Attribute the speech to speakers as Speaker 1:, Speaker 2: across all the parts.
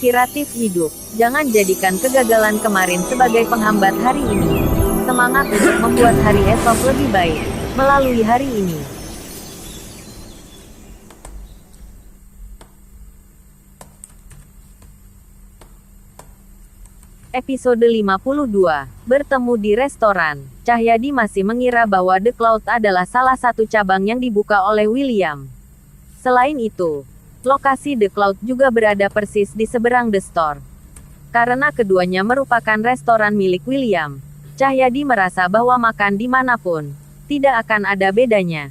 Speaker 1: Inspiratif hidup. Jangan jadikan kegagalan kemarin sebagai penghambat hari ini. Semangat untuk membuat hari esok lebih baik melalui hari ini. Episode 52. Bertemu di restoran. Cahyadi masih mengira bahwa The Cloud adalah salah satu cabang yang dibuka oleh William. Selain itu, lokasi The Cloud juga berada persis di seberang The Store. Karena keduanya merupakan restoran milik William, Cahyadi merasa bahwa makan dimanapun tidak akan ada bedanya.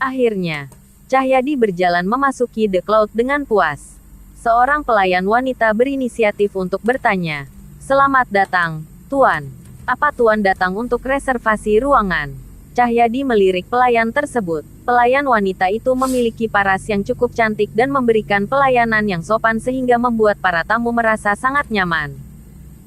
Speaker 1: Akhirnya, Cahyadi berjalan memasuki The Cloud dengan puas. Seorang pelayan wanita berinisiatif untuk bertanya, "Selamat datang, Tuan. Apa Tuan datang untuk reservasi ruangan?" Cahyadi melirik pelayan tersebut. Pelayan wanita itu memiliki paras yang cukup cantik dan memberikan pelayanan yang sopan sehingga membuat para tamu merasa sangat nyaman.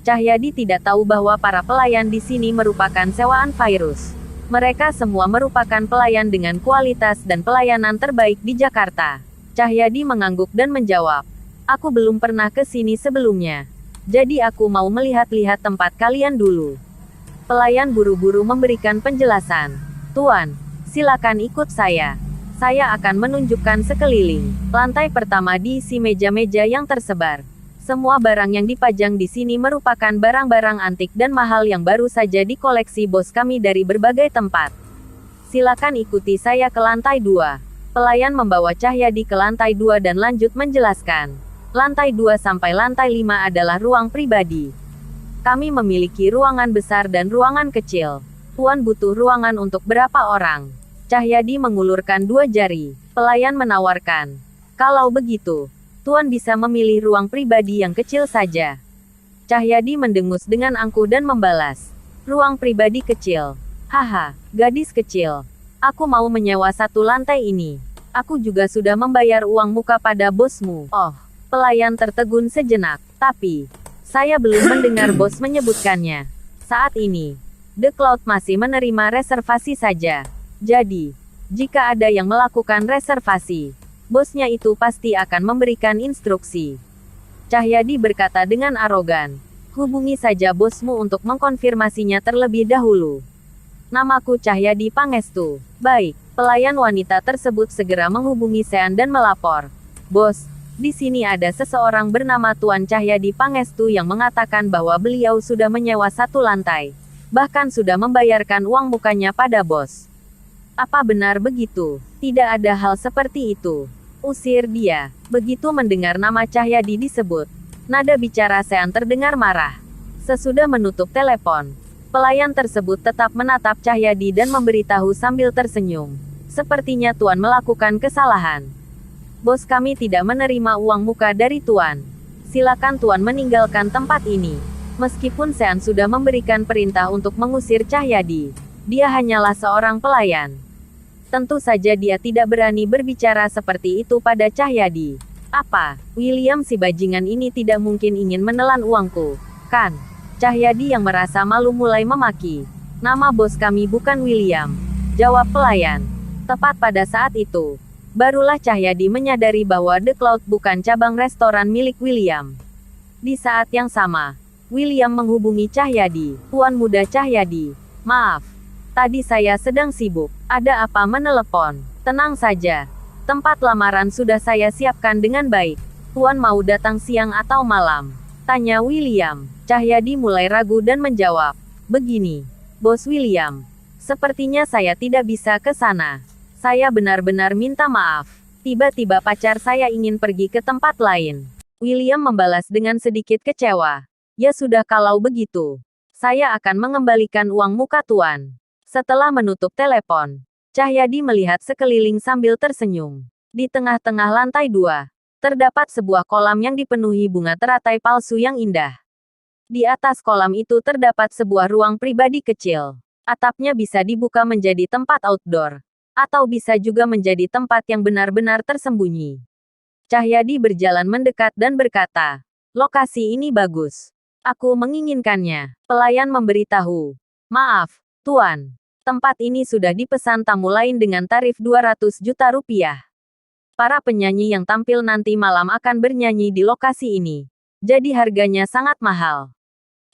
Speaker 1: Cahyadi tidak tahu bahwa para pelayan di sini merupakan sewaan virus. Mereka semua merupakan pelayan dengan kualitas dan pelayanan terbaik di Jakarta. Cahyadi mengangguk dan menjawab, "Aku belum pernah ke sini sebelumnya. Jadi aku mau melihat-lihat tempat kalian dulu." Pelayan buru-buru memberikan penjelasan. "Tuan, silakan ikut saya. Saya akan menunjukkan sekeliling." Lantai pertama diisi meja-meja yang tersebar. Semua barang yang dipajang di sini merupakan barang-barang antik dan mahal yang baru saja dikoleksi bos kami dari berbagai tempat. "Silakan ikuti saya ke lantai 2. Pelayan membawa Cahyadi ke lantai 2 dan lanjut menjelaskan. Lantai 2 sampai lantai 5 adalah ruang pribadi. Kami memiliki ruangan besar dan ruangan kecil. Tuan butuh ruangan untuk berapa orang?" Cahyadi mengulurkan 2 jari. Pelayan menawarkan, "Kalau begitu, Tuan bisa memilih ruang pribadi yang kecil saja." Cahyadi mendengus dengan angkuh dan membalas, "Ruang pribadi kecil? Haha, gadis kecil. Aku mau menyewa 1 lantai ini. Aku juga sudah membayar uang muka pada bosmu." "Oh." Pelayan tertegun sejenak. "Tapi, saya belum mendengar bos menyebutkannya. Saat ini, The Cloud masih menerima reservasi saja. Jadi, jika ada yang melakukan reservasi, bosnya itu pasti akan memberikan instruksi." Cahyadi berkata dengan arogan, "Hubungi saja bosmu untuk mengkonfirmasinya terlebih dahulu. Namaku Cahyadi Pangestu." "Baik." Pelayan wanita tersebut segera menghubungi Sean dan melapor, "Bos, di sini ada seseorang bernama Tuan Cahyadi Pangestu yang mengatakan bahwa beliau sudah menyewa 1 lantai. Bahkan sudah membayarkan uang mukanya pada bos." "Apa benar begitu?" "Tidak ada hal seperti itu. Usir dia." Begitu mendengar nama Cahyadi disebut, nada bicara Sean terdengar marah. Sesudah menutup telepon, pelayan tersebut tetap menatap Cahyadi dan memberitahu sambil tersenyum, "Sepertinya Tuan melakukan kesalahan. Bos kami tidak menerima uang muka dari Tuan. Silakan Tuan meninggalkan tempat ini." Meskipun Sean sudah memberikan perintah untuk mengusir Cahyadi, dia hanyalah seorang pelayan. Tentu saja dia tidak berani berbicara seperti itu pada Cahyadi. "Apa, William si bajingan ini tidak mungkin ingin menelan uangku, kan?" Cahyadi yang merasa malu mulai memaki. "Nama bos kami bukan William," jawab pelayan. Tepat pada saat itu, barulah Cahyadi menyadari bahwa The Cloud bukan cabang restoran milik William. Di saat yang sama, William menghubungi Cahyadi. "Tuan muda Cahyadi, maaf. Tadi saya sedang sibuk. Ada apa menelepon?" "Tenang saja. Tempat lamaran sudah saya siapkan dengan baik. Tuan mau datang siang atau malam?" tanya William. Cahyadi mulai ragu dan menjawab, "Begini, Bos William. Sepertinya saya tidak bisa ke sana. Saya benar-benar minta maaf. Tiba-tiba pacar saya ingin pergi ke tempat lain." William membalas dengan sedikit kecewa. "Ya sudah kalau begitu. Saya akan mengembalikan uang muka Tuan." Setelah menutup telepon, Cahyadi melihat sekeliling sambil tersenyum. Di tengah-tengah lantai 2, terdapat sebuah kolam yang dipenuhi bunga teratai palsu yang indah. Di atas kolam itu terdapat sebuah ruang pribadi kecil. Atapnya bisa dibuka menjadi tempat outdoor, atau bisa juga menjadi tempat yang benar-benar tersembunyi. Cahyadi berjalan mendekat dan berkata, "Lokasi ini bagus. Aku menginginkannya." Pelayan memberitahu, "Maaf, Tuan. Tempat ini sudah dipesan tamu lain dengan tarif 200 juta rupiah. Para penyanyi yang tampil nanti malam akan bernyanyi di lokasi ini. Jadi harganya sangat mahal.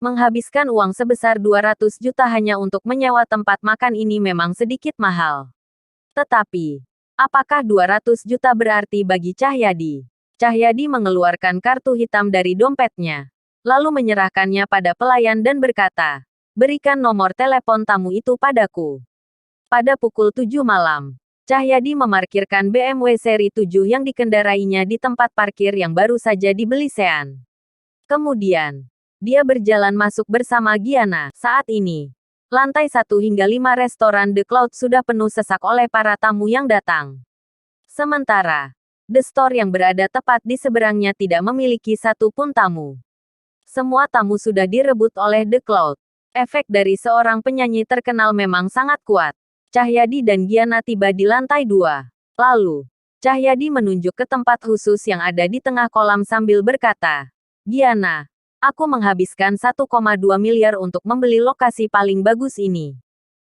Speaker 1: Menghabiskan uang sebesar 200 juta hanya untuk menyewa tempat makan ini memang sedikit mahal. Tetapi, apakah 200 juta berarti bagi Cahyadi? Cahyadi mengeluarkan kartu hitam dari dompetnya, lalu menyerahkannya pada pelayan dan berkata, "Berikan nomor telepon tamu itu padaku." Pada pukul 7 malam, Cahyadi memarkirkan BMW seri 7 yang dikendarainya di tempat parkir yang baru saja dibeli Sean. Kemudian, dia berjalan masuk bersama Giana. Saat ini, lantai 1 hingga 5 restoran The Cloud sudah penuh sesak oleh para tamu yang datang. Sementara, The Store yang berada tepat di seberangnya tidak memiliki satu pun tamu. Semua tamu sudah direbut oleh The Cloud. Efek dari seorang penyanyi terkenal memang sangat kuat. Cahyadi dan Giana tiba di lantai 2. Lalu, Cahyadi menunjuk ke tempat khusus yang ada di tengah kolam sambil berkata, "Giana, aku menghabiskan 1,2 miliar untuk membeli lokasi paling bagus ini.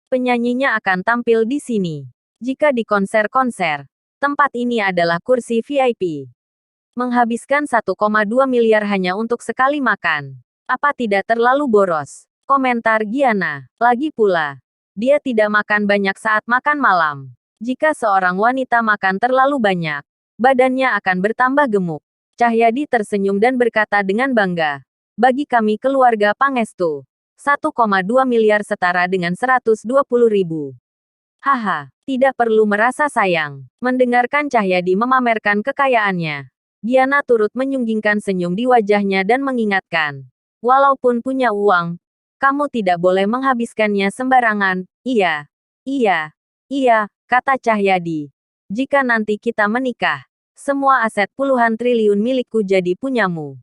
Speaker 1: Penyanyinya akan tampil di sini. Jika di konser-konser, tempat ini adalah kursi VIP. Menghabiskan 1,2 miliar hanya untuk sekali makan. Apa tidak terlalu boros?" Komentar Giana. Lagi pula, dia tidak makan banyak saat makan malam. Jika seorang wanita makan terlalu banyak, badannya akan bertambah gemuk. Cahyadi tersenyum dan berkata dengan bangga, "Bagi kami keluarga Pangestu, 1,2 miliar setara dengan 120 ribu. Haha, tidak perlu merasa sayang." Mendengarkan Cahyadi memamerkan kekayaannya, Giana turut menyunggingkan senyum di wajahnya dan mengingatkan, "Walaupun punya uang, kamu tidak boleh menghabiskannya sembarangan." "Iya, iya, iya," kata Cahyadi. "Jika nanti kita menikah, semua aset puluhan triliun milikku jadi punyamu.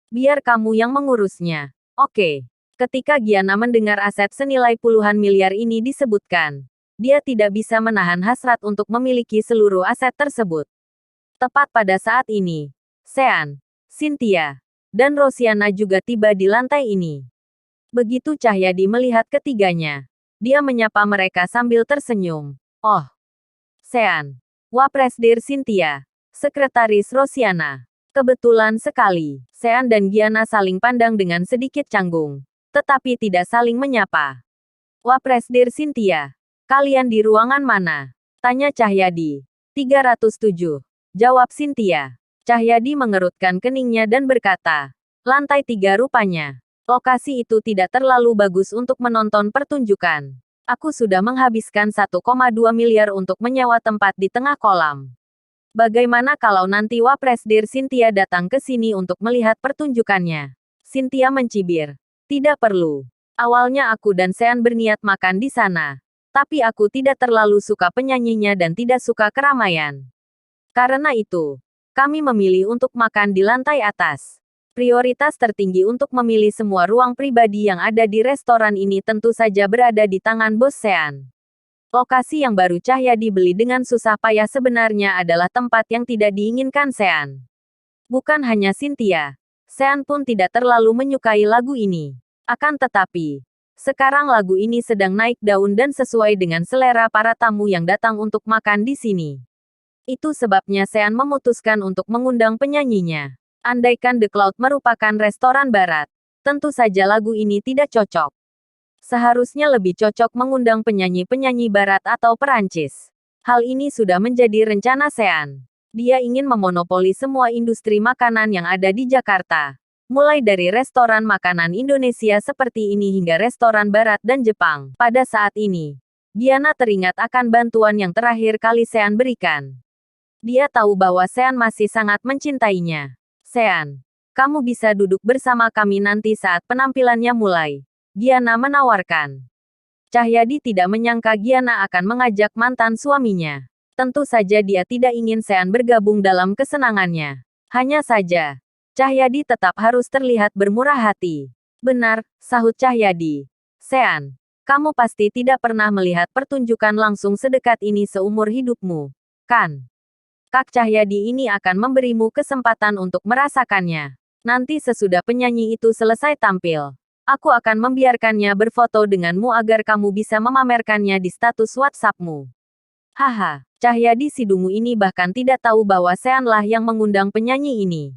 Speaker 1: Biar kamu yang mengurusnya." Oke. Ketika Giana mendengar aset senilai puluhan miliar ini disebutkan, dia tidak bisa menahan hasrat untuk memiliki seluruh aset tersebut. Tepat pada saat ini, Sean, Cynthia, dan Rosiana juga tiba di lantai ini. Begitu Cahyadi melihat ketiganya, dia menyapa mereka sambil tersenyum. "Oh, Sean, Wapresdir Cynthia, Sekretaris Rosiana. Kebetulan sekali." Sean dan Giana saling pandang dengan sedikit canggung, tetapi tidak saling menyapa. "Wapresdir Cynthia, kalian di ruangan mana?" tanya Cahyadi. 307. Jawab Cynthia. Cahyadi mengerutkan keningnya dan berkata, "Lantai 3 rupanya. Lokasi itu tidak terlalu bagus untuk menonton pertunjukan. Aku sudah menghabiskan 1,2 miliar untuk menyewa tempat di tengah kolam. Bagaimana kalau nanti Wapresdir Cynthia datang ke sini untuk melihat pertunjukannya?" Cynthia mencibir. "Tidak perlu. Awalnya aku dan Sean berniat makan di sana. Tapi aku tidak terlalu suka penyanyinya dan tidak suka keramaian. Karena itu, kami memilih untuk makan di lantai atas. Prioritas tertinggi untuk memilih semua ruang pribadi yang ada di restoran ini tentu saja berada di tangan bos Sean." Lokasi yang baru Cahyadi beli dengan susah payah sebenarnya adalah tempat yang tidak diinginkan Sean. Bukan hanya Cynthia, Sean pun tidak terlalu menyukai lagu ini. Akan tetapi, sekarang lagu ini sedang naik daun dan sesuai dengan selera para tamu yang datang untuk makan di sini. Itu sebabnya Sean memutuskan untuk mengundang penyanyinya. Andaikan The Cloud merupakan restoran barat, tentu saja lagu ini tidak cocok. Seharusnya lebih cocok mengundang penyanyi-penyanyi barat atau Perancis. Hal ini sudah menjadi rencana Sean. Dia ingin memonopoli semua industri makanan yang ada di Jakarta. Mulai dari restoran makanan Indonesia seperti ini hingga restoran barat dan Jepang. Pada saat ini, Giana teringat akan bantuan yang terakhir kali Sean berikan. Dia tahu bahwa Sean masih sangat mencintainya. "Sean, kamu bisa duduk bersama kami nanti saat penampilannya mulai," Giana menawarkan. Cahyadi tidak menyangka Giana akan mengajak mantan suaminya. Tentu saja dia tidak ingin Sean bergabung dalam kesenangannya. Hanya saja, Cahyadi tetap harus terlihat bermurah hati. "Benar," sahut Cahyadi. "Sean, kamu pasti tidak pernah melihat pertunjukan langsung sedekat ini seumur hidupmu, kan? Kak Cahyadi ini akan memberimu kesempatan untuk merasakannya. Nanti sesudah penyanyi itu selesai tampil, aku akan membiarkannya berfoto denganmu agar kamu bisa memamerkannya di status WhatsAppmu." Haha, Cahyadi si dungu ini bahkan tidak tahu bahwa Sean lah yang mengundang penyanyi ini.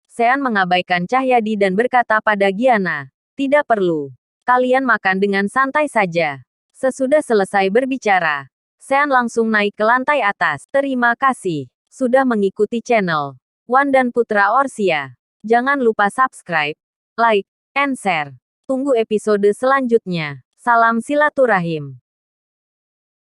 Speaker 1: Sean mengabaikan Cahyadi dan berkata pada Giana, "Tidak perlu. Kalian makan dengan santai saja." Sesudah selesai berbicara, Sean langsung naik ke lantai atas. Terima kasih sudah mengikuti channel Wan dan Putra Orsia. Jangan lupa subscribe, like, and share. Tunggu episode selanjutnya. Salam silaturahim.